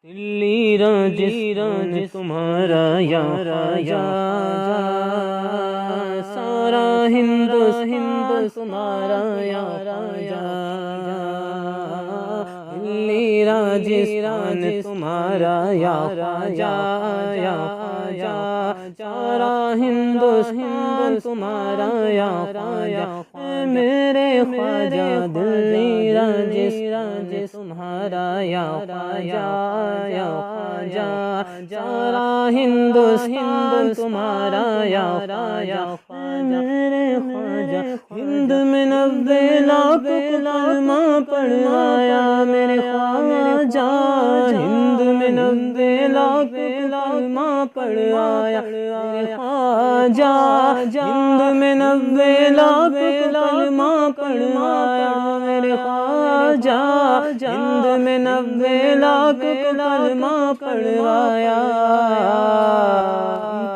دلی راجستان تمہارا یا خواجہ، سارا ہندوستان تمہارا یا خواجہ، دلی راجستان تمہارا یا خواجہ یا خواجہ، سارا ہندوستان تمہارا یا خواجہ، اے میرے خواجہ دلی راجستان تمہارا یا خواجہ یا خواجہ، سارا ہندوستان تمہارا یا خواجہ، میرے خواجہ ہند میں 90 لاکھ کلمہ پڑھوایا میرے خواجہ، ہند میں 90 لاکھ کلمہ پڑھوایا میرے خواجہ، ہند میں 90 لاکھ کلمہ پڑھوایا میرے خواجہ، ہند میں 90 لاکھ کلمہ پڑھوایا،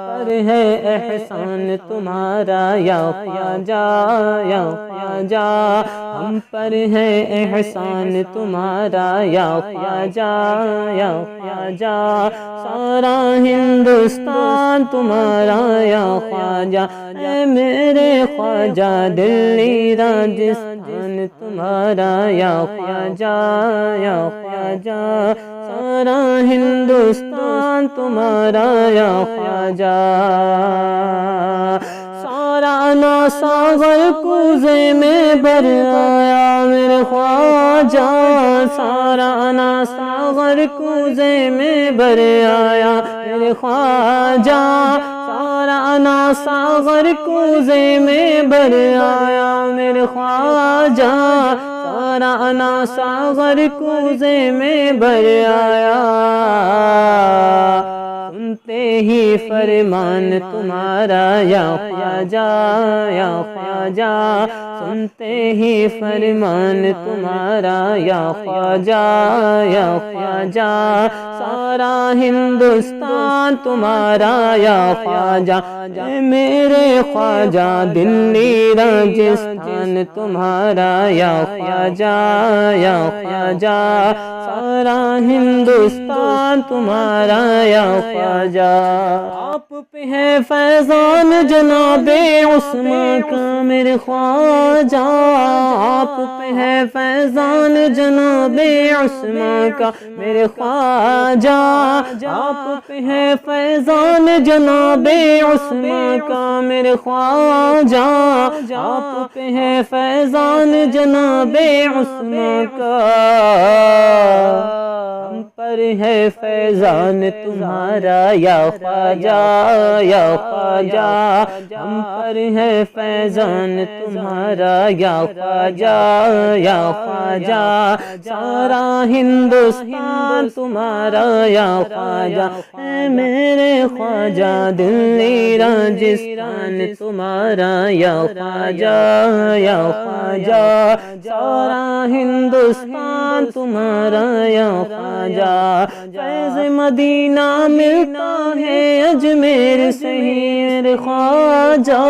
پر ہے احسان تمہارا یا خواجہ یا خواجہ، ہم پر ہے احسان تمہارا یا خواجہ یا خواجہ، سارا ہندوستان تمہارا یا خواجہ، اے میرے خواجہ دلی راجستان تمہارا یا خواجہ یا خواجہ، سارا ہندوستان تمہارا یا خواجہ، سارا نا ساغر کوزے میں بھر آیا میرے خواجہ، سارا نا ساغر کوزے میں بھر آیا میرے خواجہ، سارا نا ساغر کوزے میں بھر آیا میرے خواجہ، سارا نا ساغر کوزے میں بھر آیا، سنتے ہی فرمان تمہارا یا خواجہ یا خواجہ، سنتے ہی فرمان تمہارا یا خواجہ یا خواجہ، سارا ہندوستان تمہارا یا خواجہ، اے میرے خواجہ دلی راجستان تمہارا یا خواجہ یا خواجہ، سارا ہندوستان تمہارا یا خواجہ، آپ پہ ہے فیضان جناب عثمان کا میرے خواجہ، آپ پہ ہے فیضان جناب عثمان کا میرے خواجہ، آپ پہ ہے فیضان جناب عثمان کا میرے خواجہ، آپ پہ ہے فیضان جناب عثمان کا، ہم پر ہے فیضان تمہارا یا خواجہ یا خواجہ، ہم پر ہے فیضان تمہارا یا خواجہ یا خواجہ، سارا ہندوستان تمہارا یا خواجہ، اے میرے خواجہ دلی راجستان تمہارا یا خواجہ یا خواجہ، سارا ہندوستان تمہارا یا خواجہ، فیض مدینہ ملتا ہے اجمیر سے ہی میرے خواجہ،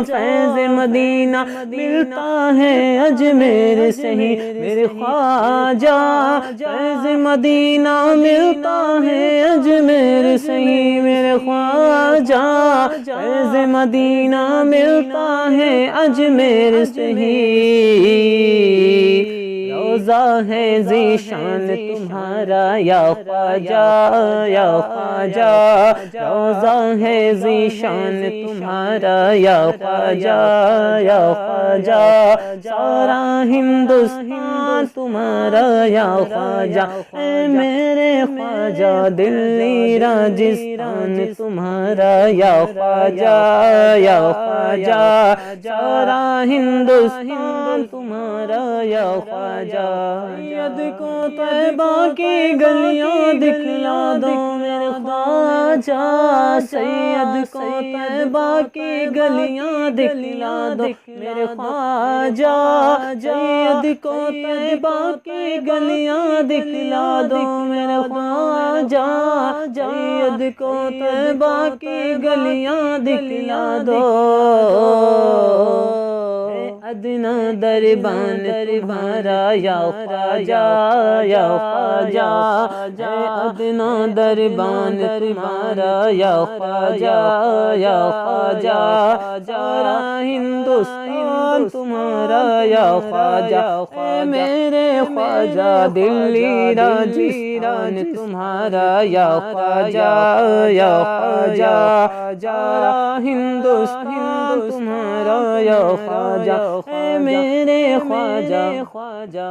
فیض مدینہ ملتا ہے اجمیر سے ہی میرے خواجہ، فیض مدینہ ملتا ہے اجمیر سے ہی میرے خواجہ، فیض مدینہ ملتا ہے اجمیر سے ہی، روضہ ہے ذیشان تمہارا یا خواجہ یا خواجہ، روضہ ہے ذیشان تمہارا یا خواجہ یا خواجہ، سارا ہندوستان تمہارا یا خواجہ، اے میرے خواجہ دلی راجستان تمہارا یا خواجہ یا خواجہ، سارا ہندوستان تمہارا یا خواجہ، سید کو طیبہ کی گلیاں دکھلا دو میرے خواجہ، سید کو طیبہ کی گلیاں دکھلا دو میرے خواجہ، سید کو طیبہ کی گلیاں دکھلا دو میرے خواجہ، سید کو طیبہ کی گلیاں دکھلا دو، ادنا دربان تمہارا یا خواجہ یا خواجہ، ادنا دربان تمہارا یا خواجہ یا خواجہ، سارا ہندوستان تمہارا یا خواجہ، اے میرے خواجہ دلی راجستان تمہارا یا خواجہ یا خواجہ، سارا ہندوستان تمہارا یا خواجہ، اے میرے خواجہ